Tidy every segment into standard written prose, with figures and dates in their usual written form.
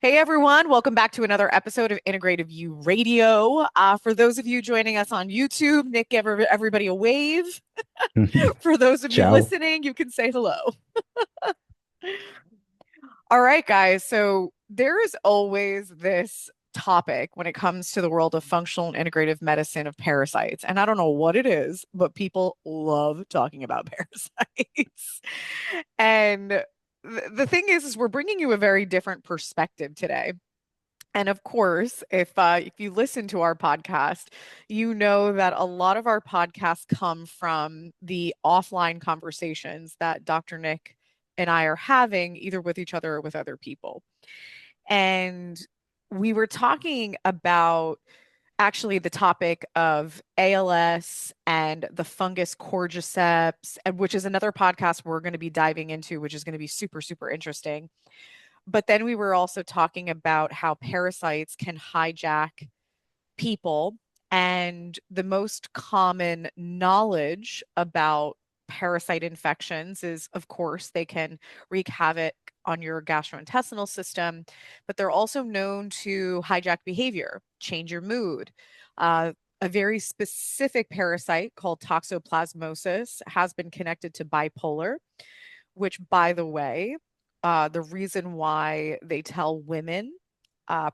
Hey everyone, welcome back to another episode of Integrative You Radio. For those of you joining us on YouTube, Nick, give everybody a wave. For those of you Ciao. listening, you can say hello. All right, guys. So there is always this topic when it comes to the world of functional and integrative medicine of parasites. And I don't know what it is, but people love talking about parasites. And the thing is we're bringing you a very different perspective today. And of course, if you listen to our podcast, you know that a lot of our podcasts come from the offline conversations that Dr. Nick and I are having, either with each other or with other people. And we were talking about actually the topic of ALS and the fungus cordyceps, and which is another podcast we're going to be diving into, which is going to be super, super interesting. But then we were also talking about how parasites can hijack people. And the most common knowledge about parasite infections is, of course, they can wreak havoc on your gastrointestinal system, but they're also known to hijack behavior, change your mood. Uh, a very specific parasite called toxoplasmosis has been connected to bipolar, which, by the way, the reason why they tell women,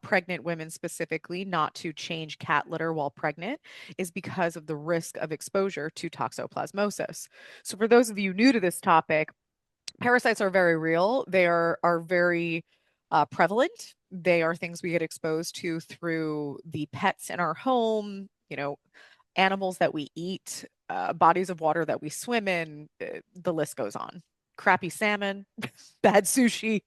pregnant women specifically, not to change cat litter while pregnant is because of the risk of exposure to toxoplasmosis. So, for those of you new to this topic, parasites are very real. They are very prevalent. They are things we get exposed to through the pets in our home, animals that we eat, bodies of water that we swim in. The list goes on. Crappy salmon, bad sushi.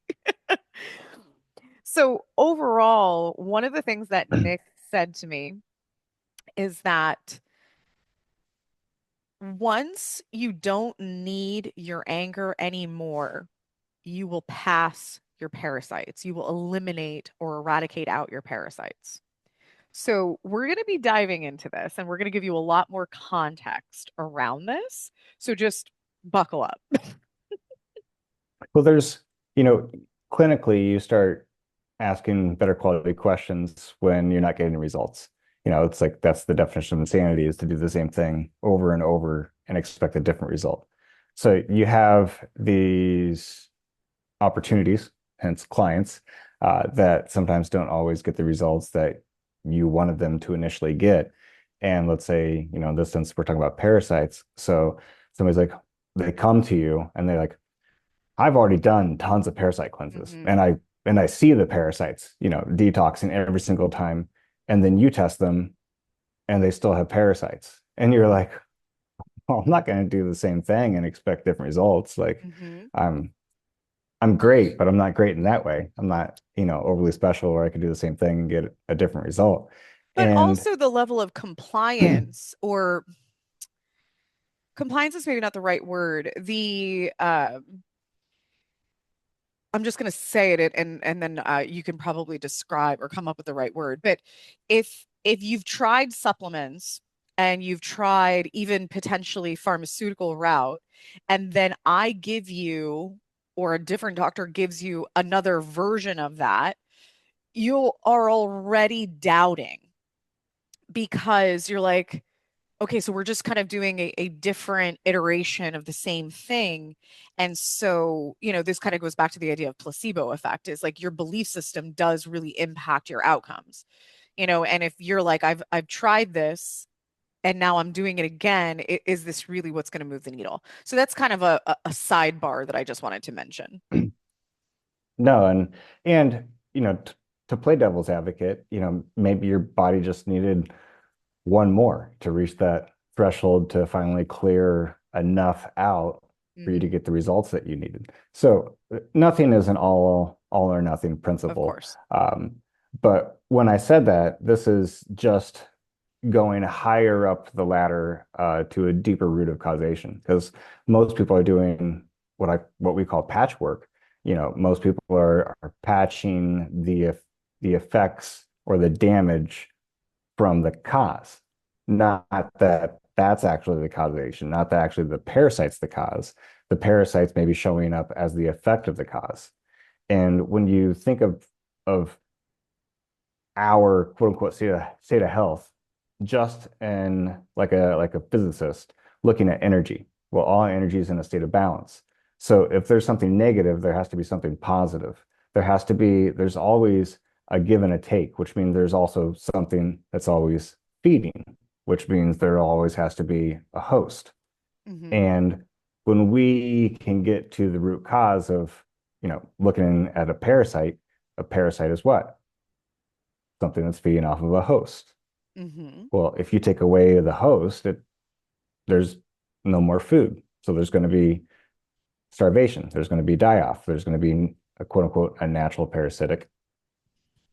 So, overall, one of the things that Nick said to me is that once you don't need your anger anymore, you will pass your parasites. You will eliminate or eradicate out your parasites. So, we're going to be diving into this and we're going to give you a lot more context around this. So, just buckle up. Well, you know, clinically, you start asking better quality questions when you're not getting results. It's like that's the definition of insanity is to do the same thing over and over and expect a different result. So you have these opportunities, hence clients, that sometimes don't always get the results that you wanted them to initially get. And let's say, in this sense, we're talking about parasites. So somebody's like, they come to you and they're like, I've already done tons of parasite cleanses Hmm. and I see the parasites, detoxing every single time. And then you test them and they still have parasites. And you're like, well, I'm not going to do the same thing and expect different results. Like Hmm. I'm I'm great, but I'm not great in that way. I'm not, overly special where I could do the same thing and get a different result. But And also the level of compliance, or compliance is maybe not the right word. I'm just going to say it and then you can probably describe or come up with the right word. But if you've tried supplements and you've tried even potentially pharmaceutical route, and then I give you or a different doctor gives you another version of that, you are already doubting because you're like, okay, so we're just kind of doing a different iteration of the same thing. And so, this kind of goes back to the idea of placebo effect is like your belief system does really impact your outcomes. And if you're like, I've tried this and now I'm doing it again, is this really what's going to move the needle? So that's kind of a sidebar that I just wanted to mention. no, and to play devil's advocate, maybe your body just needed one more to reach that threshold to finally clear enough out for you to Hmm. get the results that you needed. So nothing is an all or nothing Of principle. course. But when I said that, this is just going higher up the ladder to a deeper root of causation because most people are doing what we call patchwork. Most people are patching the effects or the damage from the cause, not that that's actually the causation, not that actually the parasite's the cause. The parasites may be showing up as the effect of the cause. And when you think of of our quote unquote state of health just in like a physicist looking at energy. Well, all energy is in a state of balance. So if there's something negative, there has to be something positive. There's always a give and a take, which means there's also something that's always feeding, which means there always has to be a host. Hmm. And when we can get to the root cause of, looking at a parasite is what? Something that's feeding off of a host. Hmm. Well, if you take away the host, there's no more food. So there's going to be starvation. There's going to be die off. There's going to be a quote unquote a natural parasitic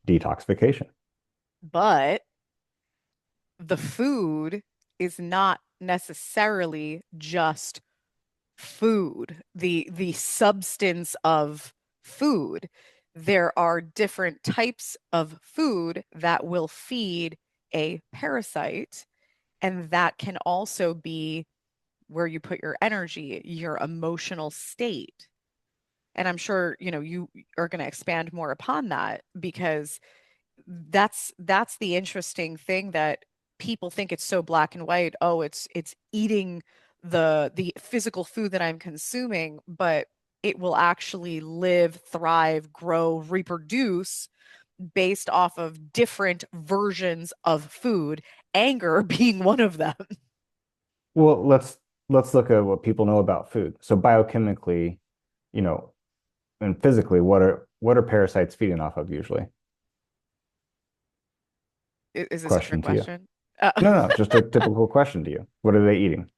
detoxification. But the food is not necessarily just food, the substance of food. There are different types of food that will feed a parasite, and that can also be where you put your energy, your emotional state. And I'm sure, you are going to expand more upon that because that's the interesting thing that people think it's so black and white. Oh, it's eating the physical food that I'm consuming, but it will actually live, thrive, grow, reproduce based off of different versions of food, anger being one of them. Well, let's look at what people know about food. So biochemically, you know, and physically, what are parasites feeding off of usually? Is this a trick Question to you. question? No, no, just a typical question to you. What are they eating?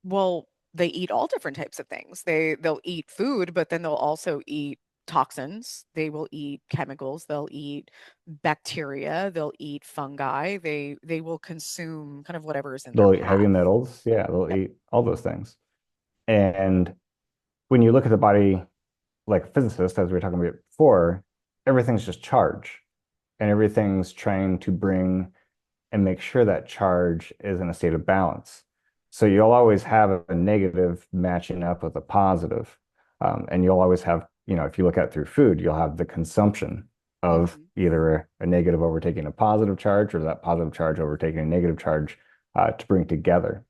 Well, they eat all different types of things. They'll eat food, but then they'll also eat toxins. They will eat chemicals. They'll eat bacteria. They'll eat fungi. They will consume kind of whatever is in their They'll eat heavy path. metals. Yeah, they'll Yep. eat all those things. And when you look at the body like a physicist, as we were talking about before, everything's just charge, and everything's trying to bring and make sure that charge is in a state of balance. So you'll always have a negative matching up with a positive. And you'll always have, if you look at it through food, you'll have the consumption of Mhm. either a negative overtaking a positive charge or that positive charge overtaking a negative charge to bring together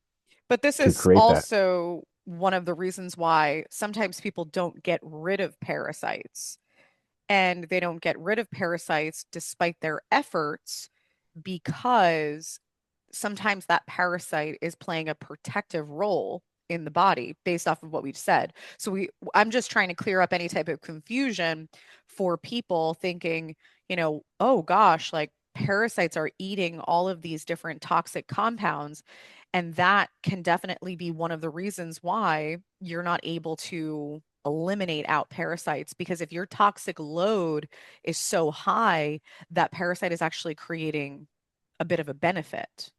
But this to is create that. also one of the reasons why sometimes people don't get rid of parasites. And they don't get rid of parasites despite their efforts because sometimes that parasite is playing a protective role in the body based off of what we've said. So I'm just trying to clear up any type of confusion for people thinking, oh gosh, like parasites are eating all of these different toxic compounds. And that can definitely be one of the reasons why you're not able to eliminate out parasites because if your toxic load is so high, that parasite is actually creating a bit of a benefit.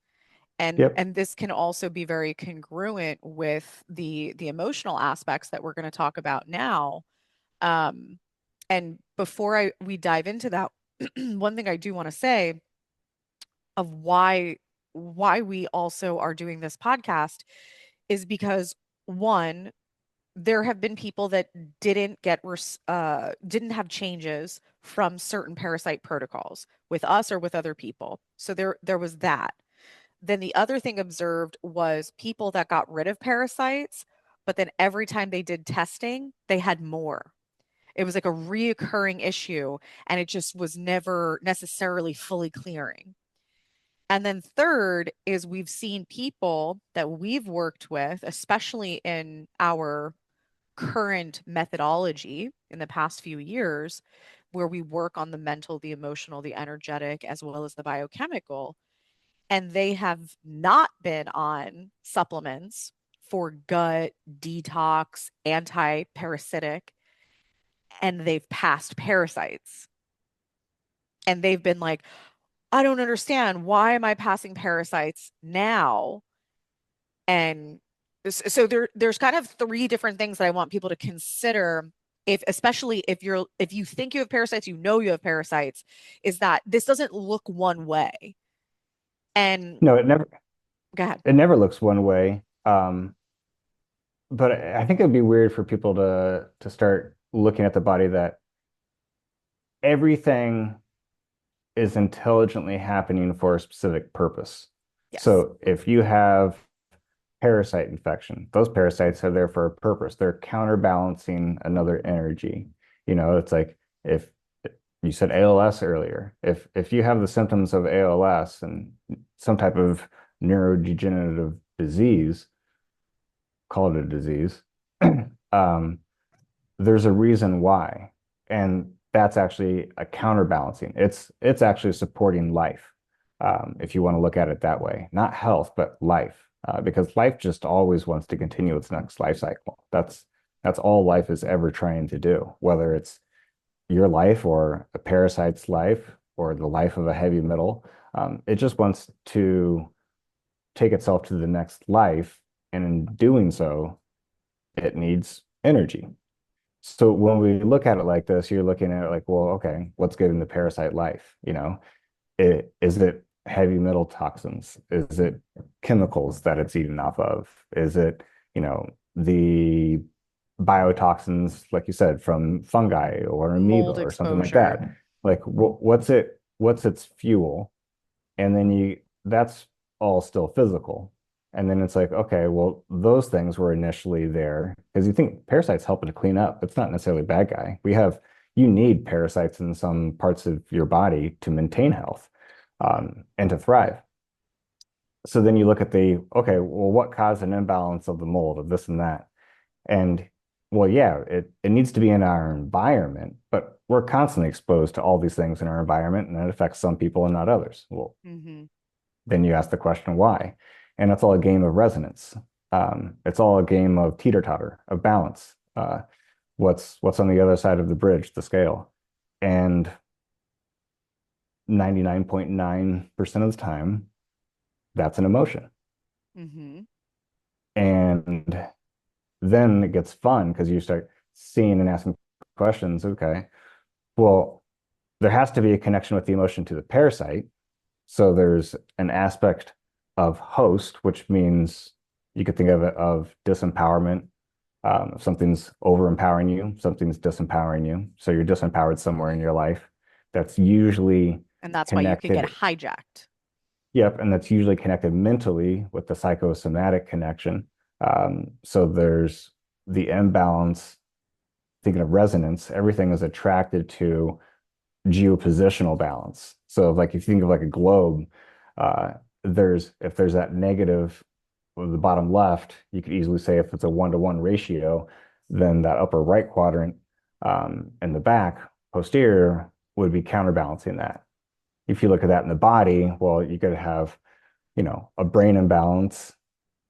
Yep. And this can also be very congruent with the emotional aspects that we're going to talk about now. Um, and before I we dive into that, one thing I do want to say of why we also are doing this podcast is because one, there have been people that didn't have changes from certain parasite protocols with us or with other people. So there was that. Then the other thing observed was people that got rid of parasites, but then every time they did testing, they had more. It was like a reoccurring issue, and it just was never necessarily fully clearing. And then third is we've seen people that we've worked with, especially in our current methodology in the past few years, where we work on the mental, the emotional, the energetic, as well as the biochemical. And they have not been on supplements for gut, detox, anti parasitic, and they've passed parasites. And they've been like, I don't understand. Why am I passing parasites now? And so there's kind of three different things that I want people to consider if especially if you think you have parasites, you have parasites, is that this doesn't look one way. And No, go ahead. it never looks one way. But I think it'd be weird for people to start looking at the body that everything is intelligently happening for a specific purpose. Yes. So if you have parasite infection, those parasites are there for a purpose. They're counterbalancing another energy. It's like if you said ALS earlier, if you have the symptoms of ALS and some type of neurodegenerative disease, call it a disease, um, there's a reason why. And that's actually a counterbalancing. It's actually supporting life, if you want to look at it that way. Not health, but life. Because life just always wants to continue its next life cycle. That's all life is ever trying to do, whether it's your life or a parasite's life or the life of a heavy metal. It just wants to take itself to the next life. And in doing so, it needs energy. So when we look at it like this, you're looking at it like, well, okay, what's giving the parasite life? Is it heavy metal toxins? Is it chemicals that it's eating off of? Is it, the biotoxins, like you said, from fungi or amoeba Mold or something like exposure. that? Like, what's its fuel? And then that's all still physical. And then it's like, okay, well, those things were initially there because you think parasites helping to clean up. It's not necessarily a bad guy. You need parasites in some parts of your body to maintain health, and to thrive. So then you look at okay, well, what caused an imbalance of the mold of this and that? And well, yeah, it needs to be in our environment, but we're constantly exposed to all these things in our environment, and it affects some people and not others. Well, Hmm. then you ask the question why, and it's all a game of resonance. It's all a game of teeter-totter, of balance. What's on the other side of the bridge, the scale, and 99.9% of the time, that's an emotion. Hmm. And then it gets fun because you start seeing and asking questions. Okay, well, there has to be a connection with the emotion to the parasite. So there's an aspect of host, which means you could think of it of disempowerment. If something's over empowering you, something's disempowering you. So you're disempowered somewhere in your life. That's usually And that's why you could get connected. hijacked. Yep, and that's usually connected mentally with the psychosomatic connection. So there's the imbalance. Thinking of resonance, everything is attracted to geopositional balance. So, like if you think of like a globe, uh, there's if there's that negative on the bottom left, you could easily say if it's a 1-to-1 ratio, then that upper right quadrant, in the back posterior would be counterbalancing that. If you look at that in the body, well, you could have, a brain imbalance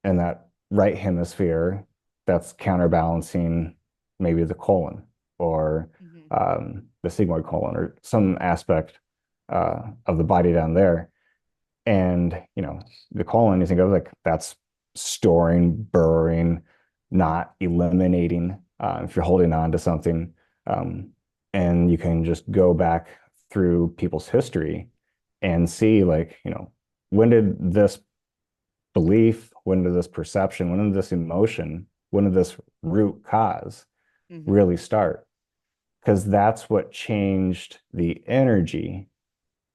in that right hemisphere that's counterbalancing maybe the colon or, Hmm. the sigmoid colon or some aspect, of the body down there. And, the colon, you think of like that's storing, burrowing, not eliminating, if you're holding on to something. Um, and you can just go back through people's history and see, like, when did this belief, when did this perception, when did this emotion, when did this root cause Hmm. really start? Because that's what changed the energy.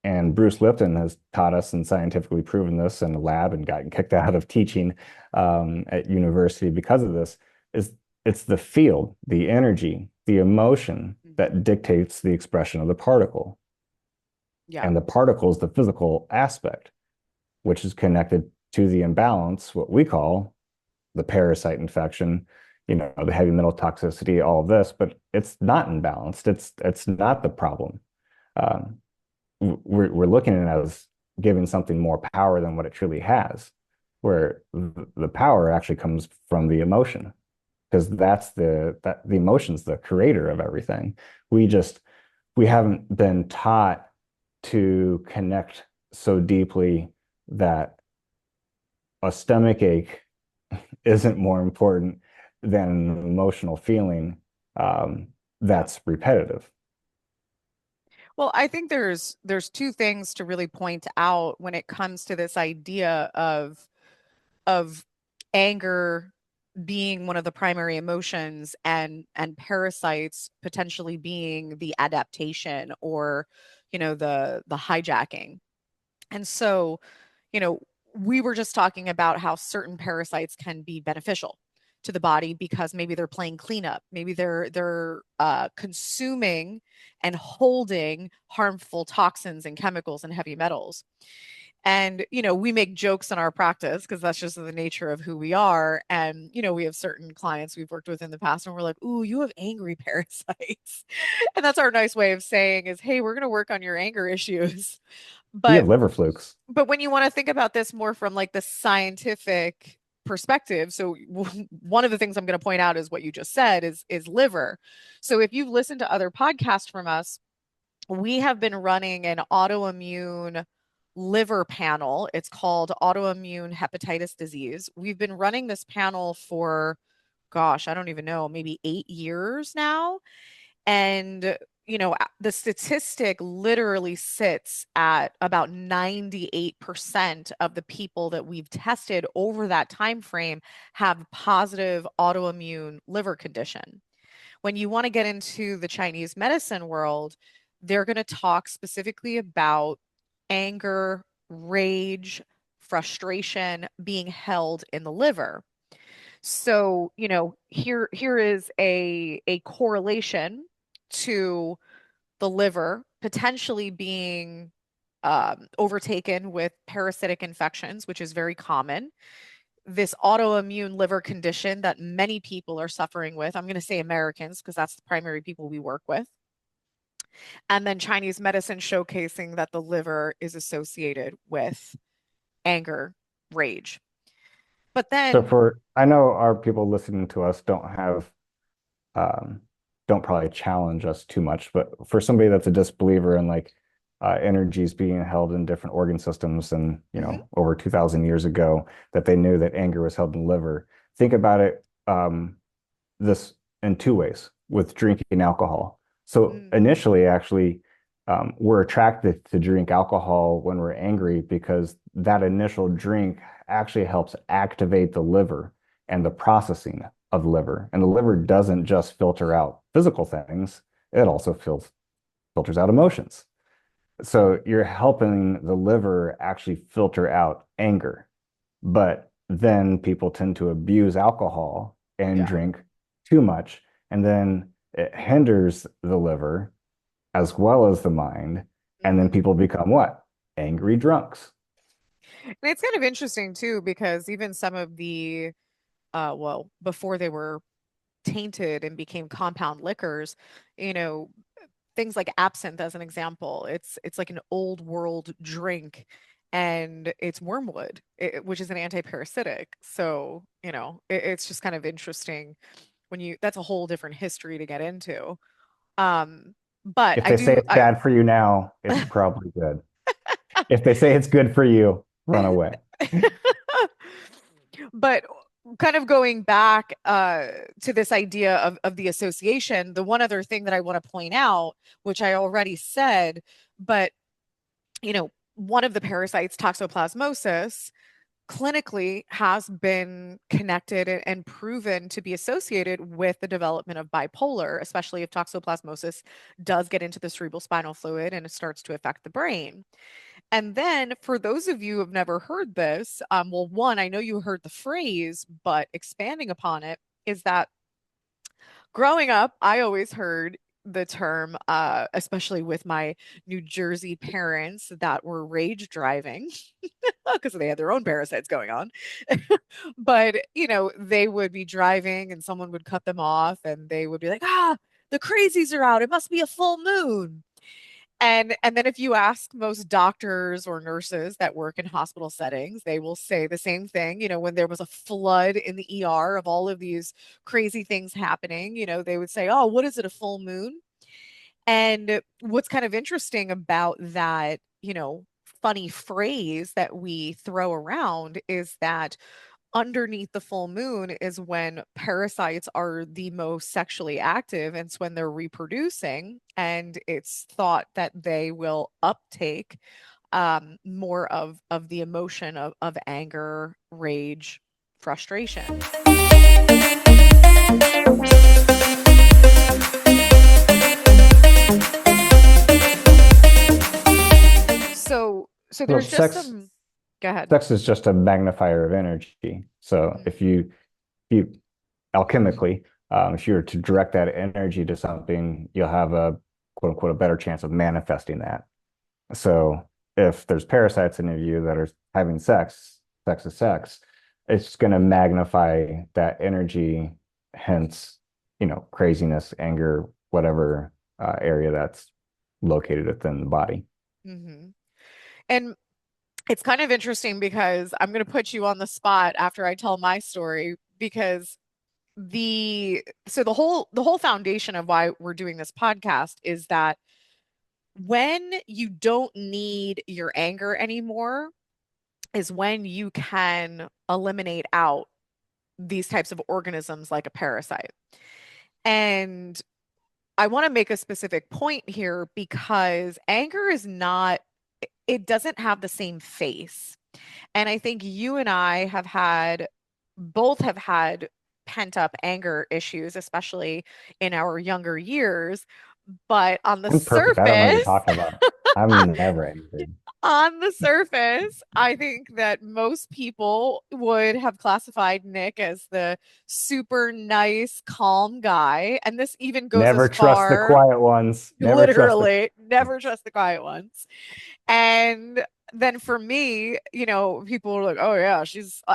And Bruce Lipton has taught us and scientifically proven this in the lab and gotten kicked out of teaching, at university because of this, is it's the field, the energy, the emotion Hmm. that dictates the expression of the particle. Yeah. And the particle is the physical aspect, which is connected to the imbalance, what we call the parasite infection, the heavy metal toxicity, all of this, but it's not imbalanced. It's not the problem. Um, we're looking at it as giving something more power than what it truly has, where the power actually comes from the emotion, because the emotion's the creator of everything. We just we haven't been taught to connect so deeply that a stomach ache isn't more important than an emotional feeling, Yeah. that's repetitive. Well, I think there's two things to really point out when it comes to this idea of anger being one of the primary emotions, and parasites potentially being the adaptation, or the hijacking. And so, you know, we were just talking about how certain parasites can be beneficial to the body because maybe they're playing cleanup, maybe they're consuming and holding harmful toxins and chemicals and heavy metals. And, we make jokes in our practice because that's just the nature of who we are. And, we have certain clients we've worked with in the past and we're like, ooh, you have angry parasites. And that's our nice way of saying is, hey, we're going to work on your anger issues. You But have liver flukes. but when you want to think about this more from like the scientific perspective, so one of the things I'm going to point out is what you just said is liver. So if you've listened to other podcasts from us, we have been running an autoimmune liver panel. It's called autoimmune hepatitis disease. We've been running this panel for, gosh, I don't even know, maybe 8 years now. And, the statistic literally sits at about 98% of the people that we've tested over that time frame have positive autoimmune liver condition. When you want to get into the Chinese medicine world, they're going to talk specifically about anger, rage, frustration being held in the liver. So, here is a correlation to the liver potentially being overtaken with parasitic infections, which is very common. This autoimmune liver condition that many people are suffering with. I'm going to say Americans because that's the primary people we work with. And then Chinese medicine showcasing that the liver is associated with anger, rage. But So then, for I know our people listening to us um, don't probably challenge us too much, but for somebody that's a disbeliever in like energies being held in different organ systems and mhm, over 2,000 years ago that they knew that anger was held in the liver, think about it this in two ways with drinking alcohol. So mm, initially, actually, we're attracted to drink alcohol when we're angry because that initial drink actually helps activate the liver and the processing of the liver. And the liver doesn't just filter out physical things, it also filters out emotions. So you're helping the liver actually filter out anger. But then people tend to abuse alcohol and yeah. drink too much, and then it hinders the liver as well as the mind. And then Mhm. people become what? Angry drunks. And it's kind of interesting too, because even some of the, well, before they were tainted and became compound liquors, you know, things like absinthe as an example, it's like an old world drink and it's wormwood, which is an antiparasitic. So, it's just kind of interesting when that's a whole different history to get into. Um, but If I they say do, it's bad for you now, it's probably good. If they say it's good for you, run away. but kind of going back to this idea of the association, the one other thing that I want to point out, which I already said, but one of the parasites, toxoplasmosis, clinically has been connected and proven to be associated with the development of bipolar, especially if toxoplasmosis does get into the cerebral spinal fluid and it starts to affect the brain. And then for those of you who have never heard this, well, one, I know you heard the phrase, but expanding upon it is that growing up, I always heard the term, especially with my New Jersey parents that were rage driving because they had their own parasites going on. But, they would be driving and someone would cut them off and they would be like, the crazies are out. It must be a full moon. And then if you ask most doctors or nurses that work in hospital settings, they will say the same thing. When there was a flood in the ER of all of these crazy things happening, they would say, "Oh, what is it, a full moon?" And what's kind of interesting about that, funny phrase that we throw around is that underneath the full moon is when parasites are the most sexually active, and it's when they're reproducing, and it's thought that they will uptake more of the emotion of anger, rage, frustration. So Well, there's just some, go ahead. sex is just a magnifier of energy. So Mhm. if you alchemically, if you were to direct that energy to something, you'll have a quote unquote a better chance of manifesting that. So if there's parasites in you that are having sex, sex is sex, it's going to magnify that energy, hence, craziness, anger, whatever area that's located within the body. Mhm. And it's kind of interesting because I'm going to put you on the spot after I tell my story because the whole foundation of why we're doing this podcast is that when you don't need your anger anymore is when you can eliminate out these types of organisms like a parasite. And I want to make a specific point here because anger is not, it doesn't have the same face. And I think you and I both have had pent up anger issues, especially in our younger years. But on the I'm perfect. I don't know what you're surface, talking about. I'm never angry. on the surface, I think that most people would have classified Nick as the super nice, calm guy. And this even goes Never as trust the far, quiet ones. Never trust the literally, never ones. trust the quiet ones. And then for me, people were like, oh, yeah,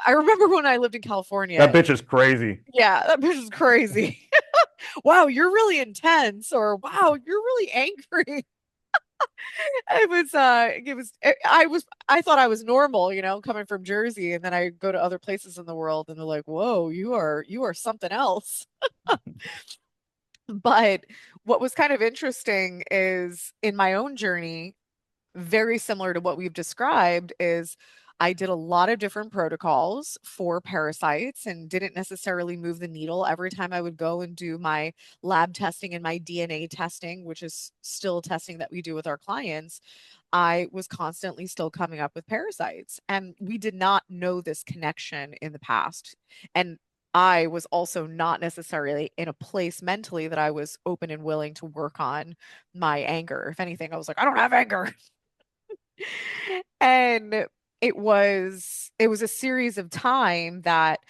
I remember when I lived in That California. bitch is crazy. Yeah, that bitch is crazy. Wow, you're really intense, or wow, you're really angry. I thought I was normal, coming from Jersey, and then I go to other places in the world and they're like, whoa, you are something else. But what was kind of interesting is in my own journey, very similar to what we've described, is I did a lot of different protocols for parasites and didn't necessarily move the needle every time I would go and do my lab testing and my DNA testing, which is still testing that we do with our clients. I was constantly still coming up with parasites. And we did not know this connection in the past. And I was also not necessarily in a place mentally that I was open and willing to work on my anger. If anything, I was like, I don't have anger. And it was a series of time that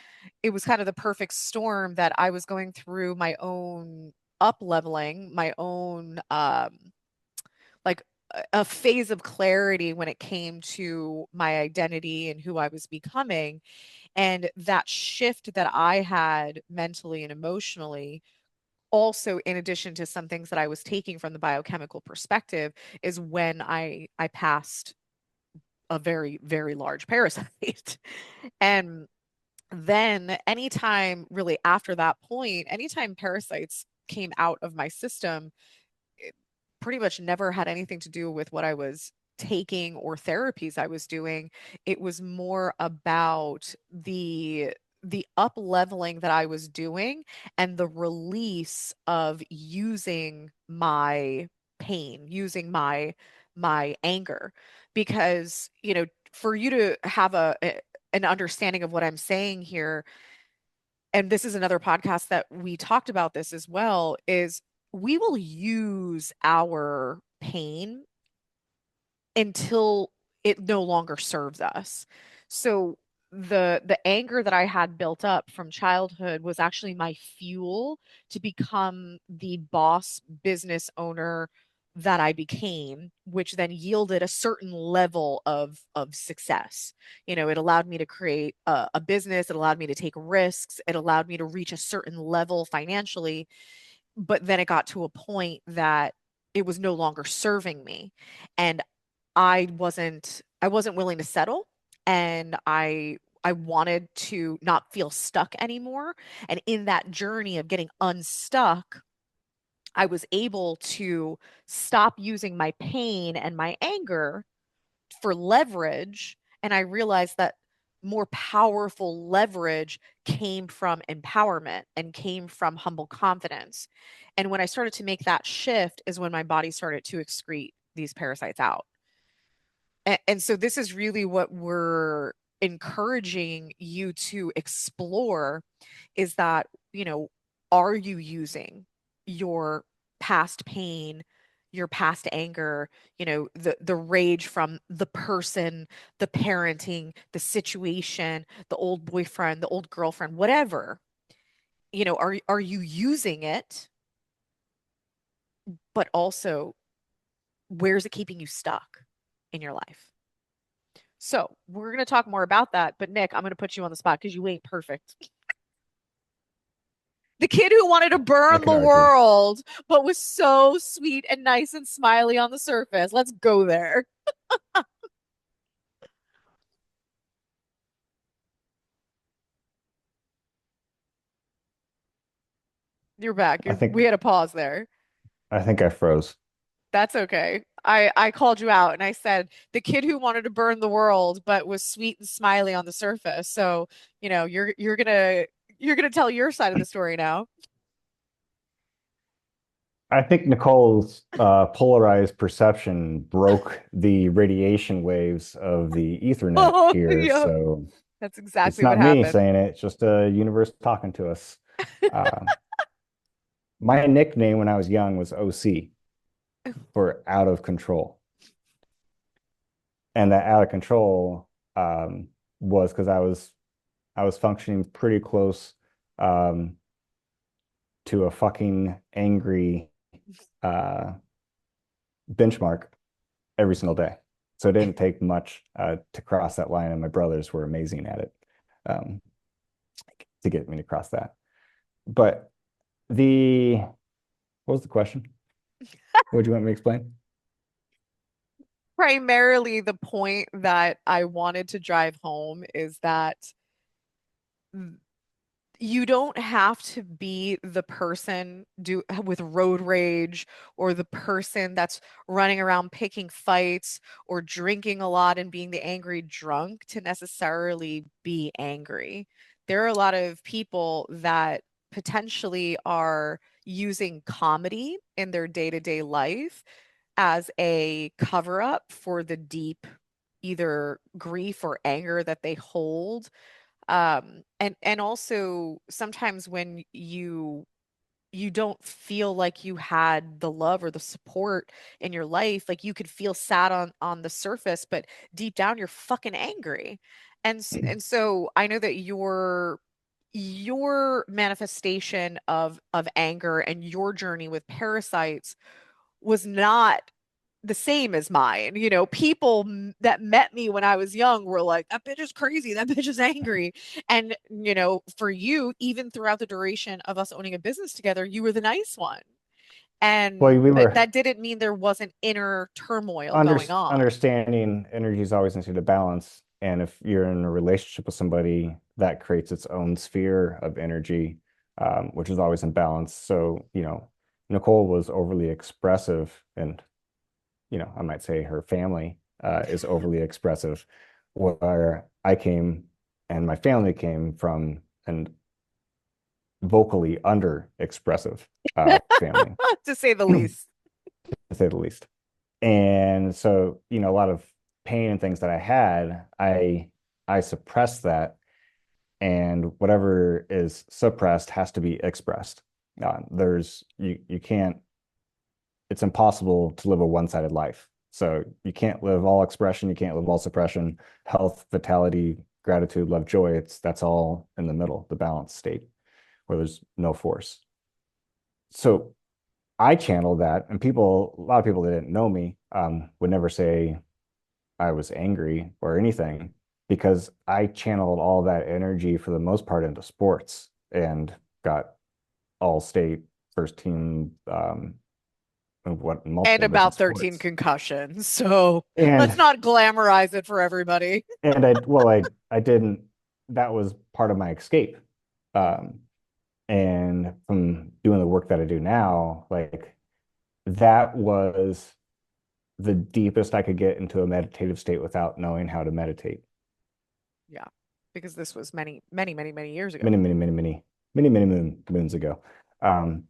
it was kind of the perfect storm that I was going through my own up leveling, my own like a phase of clarity when it came to my identity and who I was becoming. And that shift that I had mentally and emotionally, also in addition to some things that I was taking from the biochemical perspective, is when I passed a very, very large parasite. And then anytime really after that point, anytime parasites came out of my system, it pretty much never had anything to do with what I was taking or therapies I was doing. It was more about the up leveling that I was doing and the release of using my pain, using my anger. Because, for you to have an understanding of what I'm saying here, and this is another podcast that we talked about this as well, is we will use our pain until it no longer serves us. So the anger that I had built up from childhood was actually my fuel to become the boss business owner that I became, which then yielded a certain level of success. It allowed me to create a business, it allowed me to take risks, it allowed me to reach a certain level financially, but then it got to a point that it was no longer serving me. And I wasn't willing to settle, and I wanted to not feel stuck anymore. And in that journey of getting unstuck, I was able to stop using my pain and my anger for leverage. And I realized that more powerful leverage came from empowerment and came from humble confidence. And when I started to make that shift, is when my body started to excrete these parasites out. And so this is really what we're encouraging you to explore, is that, are you using your past pain, your past anger, the rage from the person, the parenting, the situation, the old boyfriend, the old girlfriend, whatever, are you using it, but also where's it keeping you stuck in your life? So we're going to talk more about that. But Nick, I'm going to put you on the spot because you ain't perfect. The kid who wanted to I burn could the argue. world, but was so sweet and nice and smiley on the surface. Let's go there. You're back. I think We had a pause there. I think I froze. That's okay. I called you out and I said the kid who wanted to burn the world but was sweet and smiley on the surface. So, you're gonna tell your side of the story now. I think Nicole's polarized perception broke the radiation waves of the Ethernet Oh, here. yeah. So That's it's exactly what not me happened. saying it, it's just a universe talking to us. Uh, my nickname when I was young was OC for out of control. And that out of control was because I was functioning pretty close um, to a fucking angry uh, benchmark every single day. So it didn't take much to cross that line, and my brothers were amazing at it um, to get me to cross that. But the what was the question? What do you want me to explain? Primarily, the point that I wanted to drive home is that you don't have to be the person with road rage or the person that's running around picking fights or drinking a lot and being the angry drunk to necessarily be angry. There are a lot of people that potentially are using comedy in their day-to-day life as a cover up for the deep either grief or anger that they hold, and also sometimes when you don't feel like you had the love or the support in your life, like you could feel sad on the surface, but deep down you're fucking angry. And so I know that your manifestation of anger and your journey with parasites was not the same as mine. People that met me when I was young were like, that bitch is crazy. That bitch is angry. And, for you, even throughout the duration of us owning a business together, you were the nice one. And Well, we but were that didn't mean there wasn't inner turmoil going on. understanding energy is always into the balance. And if you're in a relationship with somebody, that creates its own sphere of energy, which is always in balance. So, Nicole was overly expressive, and, I might say her family is overly expressive, where I came and my family came from an vocally under expressive family, To say the to least. say the least. And so, a lot of pain and things that I had, I suppressed that, and whatever is suppressed has to be expressed. There's you can't. It's impossible to live a one-sided life. So you can't live all expression, you can't live all suppression, health, vitality, gratitude, love, joy. That's all in the middle, the balanced state where there's no force. So I channeled that, and a lot of people that didn't know me would never say I was angry or anything, because I channeled all that energy for the most part into sports and got all state first team of what And multiple different about 13 sports. concussions. So let's And not glamorize it for everybody. I didn't, that was part of my escape. Mhm. Um, and from doing the work that I do now, like that was the deepest I could get into a meditative state without knowing how to meditate. Yeah, because this was many, many, many, many years ago. Many, many, many, many, many, many moons ago. Um,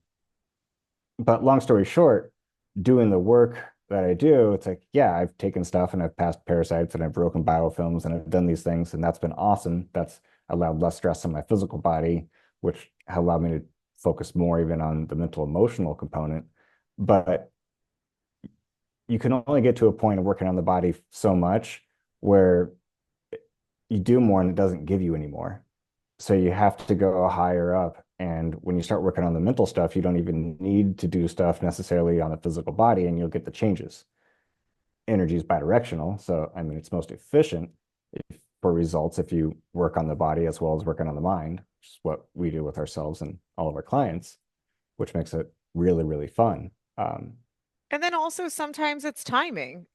but long story short, doing the work that I do, it's like, yeah, I've taken stuff and I've passed parasites and I've broken biofilms and I've done these things, and that's been awesome. That's allowed less stress on my physical body, which allowed me to focus more even on the mental emotional component. But you can only get to a point of working on the body so much where you do more and it doesn't give you any more. So you have to go higher up. And when you start working on the mental stuff, you don't even need to do stuff necessarily on the physical body, and you'll get the changes. Energy is bidirectional. So, I mean, it's most efficient for results if you work on the body as well as working on the mind, which is what we do with ourselves and all of our clients, which makes it really, really fun. And then also sometimes it's timing,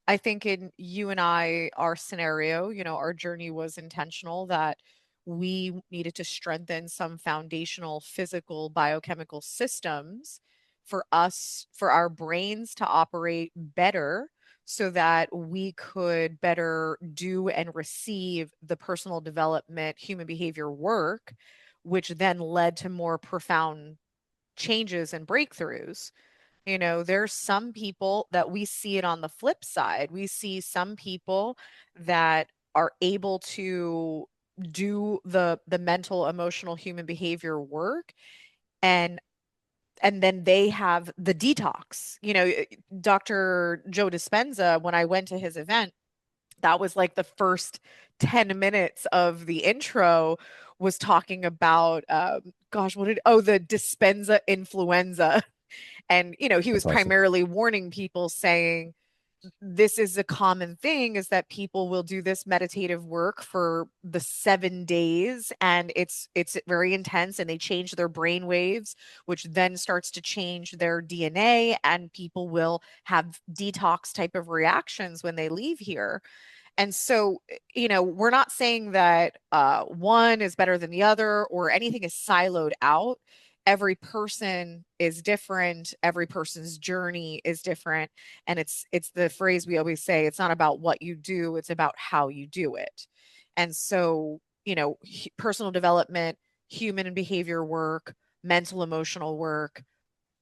I think in you and I, our scenario, our journey was intentional that we needed to strengthen some foundational physical biochemical systems for us, for our brains to operate better so that we could better do and receive the personal development, human behavior work, which then led to more profound changes and breakthroughs. There's some people that we see it on the flip side. We see some people that are able to do the mental, emotional, human behavior work, and then they have the detox. Dr. Joe Dispenza, when I went to his event, that was like the first 10 minutes of the intro was talking about gosh, the Dispenza influenza. And, he was that's awesome. primarily warning people saying, this is a common thing is that people will do this meditative work for the 7 days and it's very intense and they change their brain waves, which then starts to change their DNA and people will have detox type of reactions when they leave here. And so, we're not saying that one is better than the other or anything is siloed out. Every person is different. Every person's journey is different. And it's the phrase we always say, it's not about what you do, it's about how you do it. And so, personal development, human and behavior work, mental emotional work,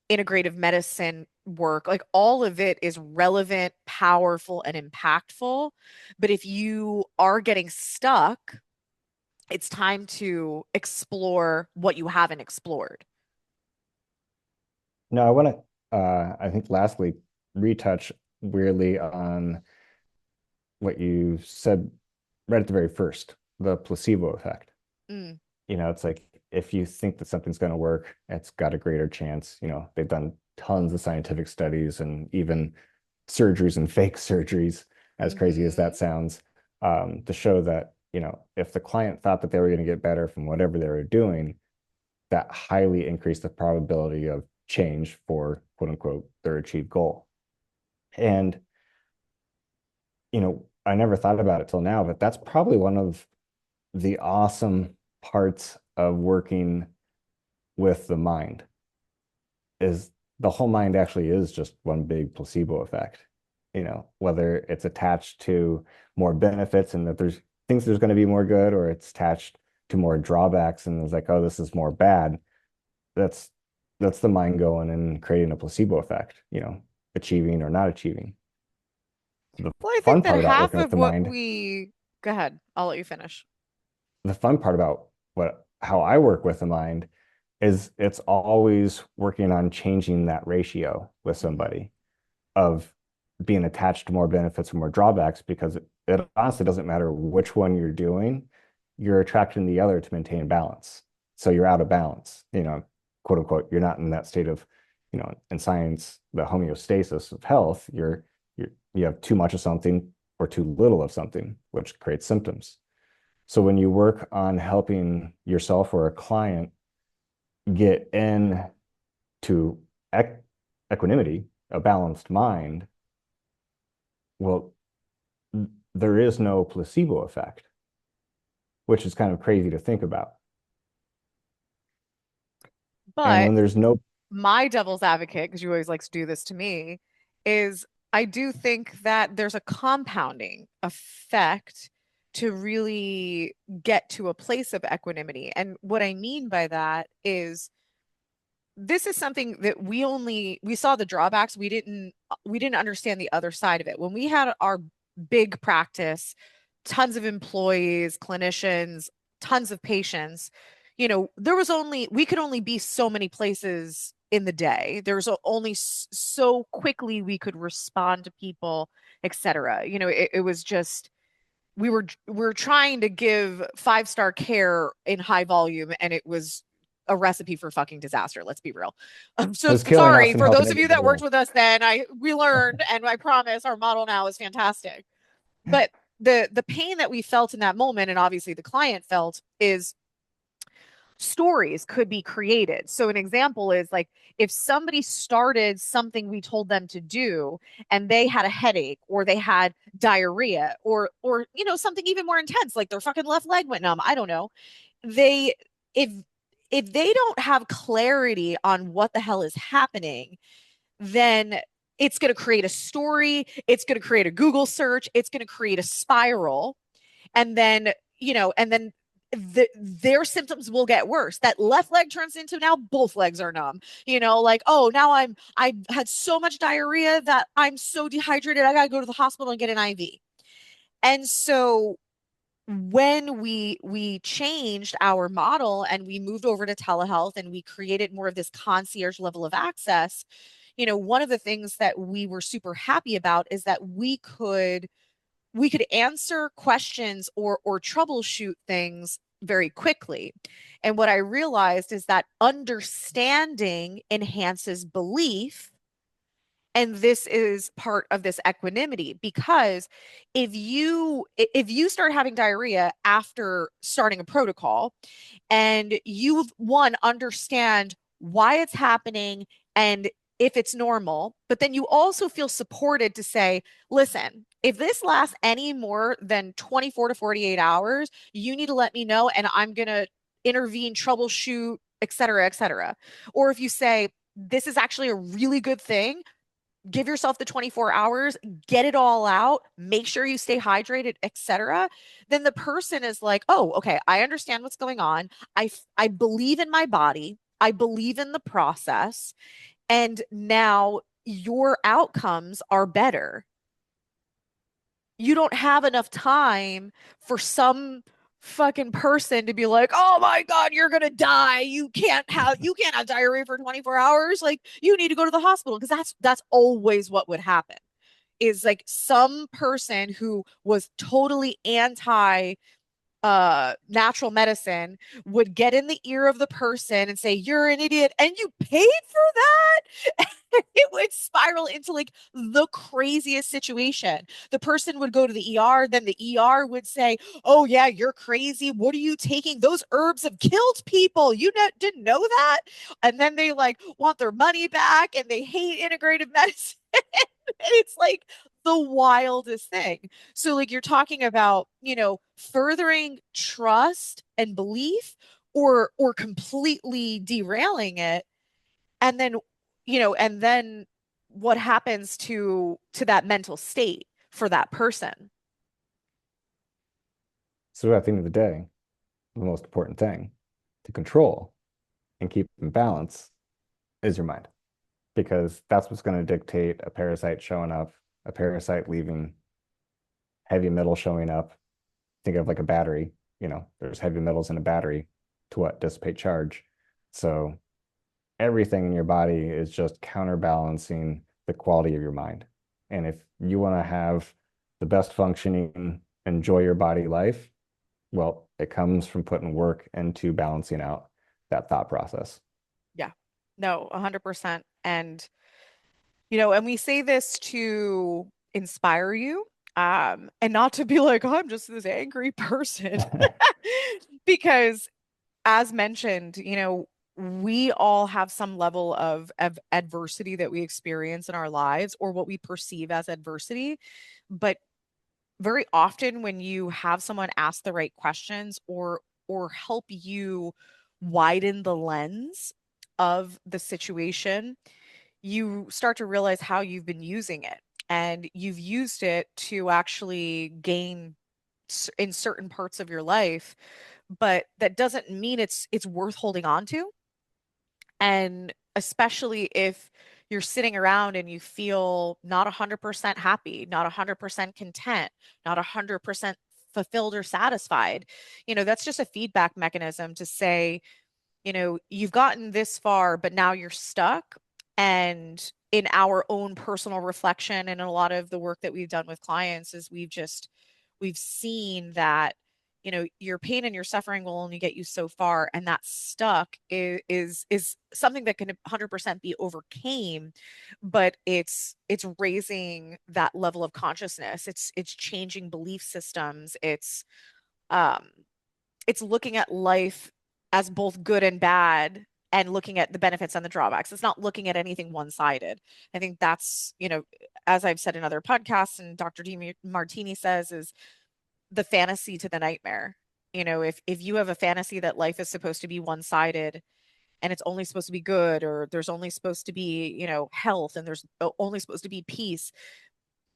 integrative medicine work, like all of it is relevant, powerful, and impactful. But if you are getting stuck, it's time to explore what you haven't explored. No, I want to, I think, lastly, retouch weirdly on what you said right at the very first, the placebo effect. Mm, It's like if you think that something's going to work, it's got a greater chance. They've done tons of scientific studies and even surgeries and fake surgeries, as crazy as that hmm sounds, to show that, if the client thought that they were going to get better from whatever they were doing, that highly increased the probability of change for quote unquote their achieved goal. And, I never thought about it till now, but that's probably one of the awesome parts of working with the mind is the whole mind actually is just one big placebo effect. Whether it's attached to more benefits and that there's thinks there's going to be more good, or it's attached to more drawbacks and it's like, oh, this is more bad. That's that's the mind going and creating a placebo effect, achieving or not achieving. The Well, I fun think that part about half working with of the what mind, we go ahead, I'll let you finish. the fun part about what how I work with the mind is it's always working on changing that ratio with hmm somebody of being attached to more benefits and more drawbacks because it honestly doesn't matter which one you're doing, you're attracting the other to maintain balance. So you're out of balance, quote unquote, you're not in that state of, in science, the homeostasis of health, you have too much of something or too little of something, which creates symptoms. So when you work on helping yourself or a client get in to equanimity, a balanced mind, well, there is no placebo effect, which is kind of crazy to think about. And But when there's no, my devil's advocate, because you always like to do this to me, is I do think that there's a compounding effect to really get to a place of equanimity. And what I mean by that is this is something that we saw the drawbacks. We didn't understand the other side of it. When we had our big practice, tons of employees, clinicians, tons of patients, we could only be so many places in the day. There's only so quickly we could respond to people, etc. It was just we were trying to give 5-star care in high volume, and it was a recipe for fucking disaster. Let's be real. I'm It so was killing us sorry and for helping those of you that everybody worked else. with us then. We learned, and I promise our model now is fantastic. But the pain that we felt in that moment, and obviously the client felt, is stories could be created. So an example is like if somebody started something we told them to do and they had a headache or they had diarrhea or something even more intense like their fucking left leg went numb, I don't know. They if if they don't have clarity on what the hell is happening, then it's going to create a story, it's going to create a Google search, it's going to create a spiral, and then their symptoms will get worse. That left leg turns into now both legs are numb. Like, oh, now I had so much diarrhea that I'm so dehydrated, I gotta go to the hospital and get an IV. And so when we changed our model and we moved over to telehealth and we created more of this concierge level of access, one of the things that we were super happy about is that we could answer questions or troubleshoot things very quickly. And what I realized is that understanding enhances belief. And this is part of this equanimity, because if you start having diarrhea after starting a protocol and you one understand why it's happening and if it's normal, but then you also feel supported to say, listen, if this lasts any more than 24 to 48 hours, you need to let me know and I'm going to intervene, troubleshoot, et cetera, et cetera. Or if you say, this is actually a really good thing, give yourself the 24 hours, get it all out, make sure you stay hydrated, etc., then the person is like, "Oh, okay, I understand what's going on. I believe in my body. I believe in the process, and now your outcomes are better." You don't have enough time for some fucking person to be like, "Oh my God, you're gonna die. You can't have diarrhea for 24 hours. Like, you need to go to the hospital." Because that's always what would happen, is like some person who was totally anti natural medicine would get in the ear of the person and say, "You're an idiot," and you paid for that. It would spiral into like the craziest situation. The person would go to the ER, then the ER would say, "Oh yeah, you're crazy. What are you taking? Those herbs have killed people. Didn't know that?" And then they like want their money back and they hate integrative medicine. It's like the wildest thing. So like you're talking about, furthering trust and belief or completely derailing it. And then, and then what happens to that mental state for that person? So at the end of the day, the most important thing to control and keep in balance is your mind, because that's what's going to dictate a parasite showing up, a parasite leaving, heavy metal showing up. Think of like a battery, there's heavy metals in a battery to what? Dissipate charge. So everything in your body is just counterbalancing the quality of your mind. And if you want to have the best functioning, enjoy your body life, well, it comes from putting work into balancing out that thought process. Yeah. No, 100%. And we say this to inspire you, and not to be like, "Oh, I'm just this angry person." Because as mentioned, we all have some level of adversity that we experience in our lives or what we perceive as adversity. But very often when you have someone ask the right questions or help you widen the lens of the situation, you start to realize how you've been using it. And you've used it to actually gain in certain parts of your life, but that doesn't mean it's worth holding on to. And especially if you're sitting around and you feel not 100% happy, not 100% content, not 100% fulfilled or satisfied. That's just a feedback mechanism to say, you've gotten this far, but now you're stuck. And in our own personal reflection and a lot of the work that we've done with clients is we've seen that, your pain and your suffering will only get you so far. And that stuck is something that can 100% be overcame, but it's raising that level of consciousness. It's changing belief systems. Um, it's looking at life as both good and bad and looking at the benefits and the drawbacks. It's not looking at anything one-sided. I think that's, as I've said in other podcasts and Dr. D. Martini says, is the fantasy to the nightmare. If you have a fantasy that life is supposed to be one-sided and it's only supposed to be good, or there's only supposed to be, health, and there's only supposed to be peace,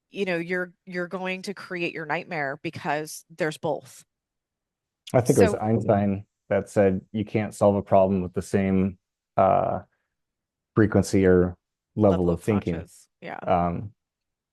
you're going to create your nightmare because there's both. I think it was So Einstein that said you can't solve a problem with the same uh, frequency or level level of of thinking. conscious. Yeah. Um,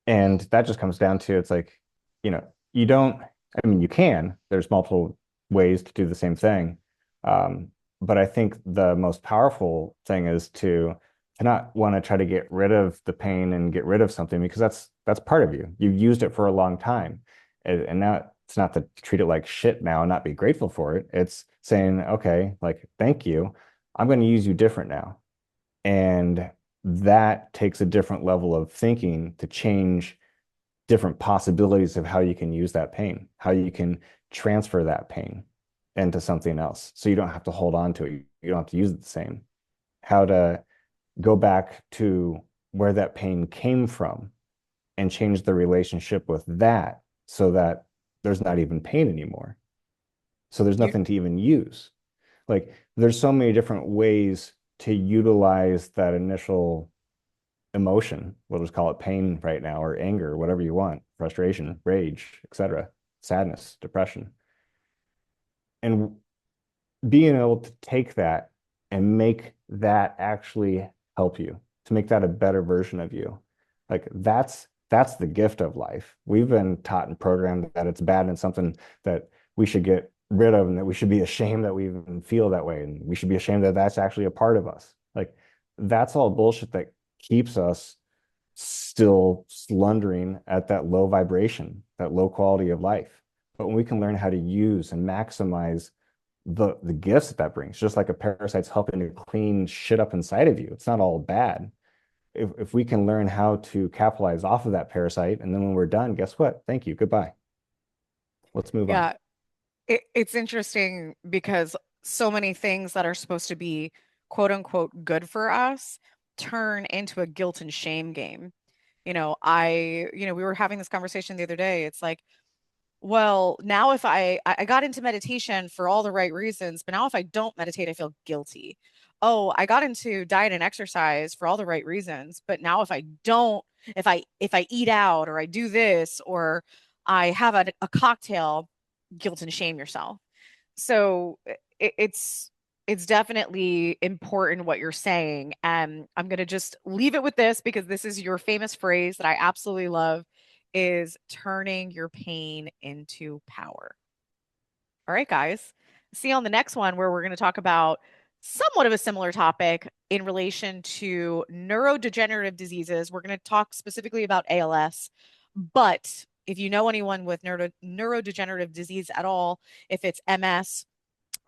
and that just comes down to it's like, you don't, I mean, you can, there's multiple ways to do the same thing. Um, but I think the most powerful thing is to not want to try to get rid of the pain and get rid of something because that's part of you. You've used it for a long time. And now it's not to treat it like shit now and not be grateful for it. It's saying, okay, like, thank you. I'm going to use you different now. And that takes a different level of thinking to change different possibilities of how you can use that pain, how you can transfer that pain into something else. So you don't have to hold on to it. You don't have to use it the same. How to go back to where that pain came from and change the relationship with that so that there's not even pain anymore. So there's You nothing to even use. Like there's so many different ways to utilize that initial emotion. We'll just call it pain right now, or anger, whatever you want, frustration, rage, etc., sadness, depression. And being able to take that and make that actually help you, to make that a better version of you. Like that's the gift of life. We've been taught and programmed that it's bad and something that we should get rid of and that we should be ashamed that we even feel that way. And we should be ashamed that that's actually a part of us. Like that's all bullshit that keeps us still slundering at that low vibration, that low quality of life. But when we can learn how to use and maximize the gifts that brings, just like a parasite's helping to clean shit up inside of you, it's not all bad. If we can learn how to capitalize off of that parasite, and then when we're done, guess what? Thank you, goodbye. Let's move on. Yeah, it's interesting because so many things that are supposed to be quote unquote good for us turn into a guilt and shame game. We were having this conversation the other day. It's like, well, now if I got into meditation for all the right reasons, but now if I don't meditate, I feel guilty. Oh, I got into diet and exercise for all the right reasons, but now if I don't, if I eat out or I do this or I have a cocktail, guilt and shame yourself. So it's definitely important what you're saying. And I'm going to just leave it with this because this is your famous phrase that I absolutely love, is turning your pain into power. All right, guys. See you on the next one where we're going to talk about somewhat of a similar topic in relation to neurodegenerative diseases. We're going to talk specifically about ALS, but if you know anyone with neurodegenerative disease at all, if it's MS,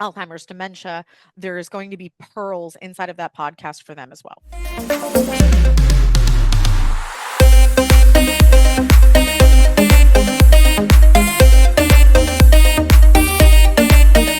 Alzheimer's, dementia, there is going to be pearls inside of that podcast for them as well.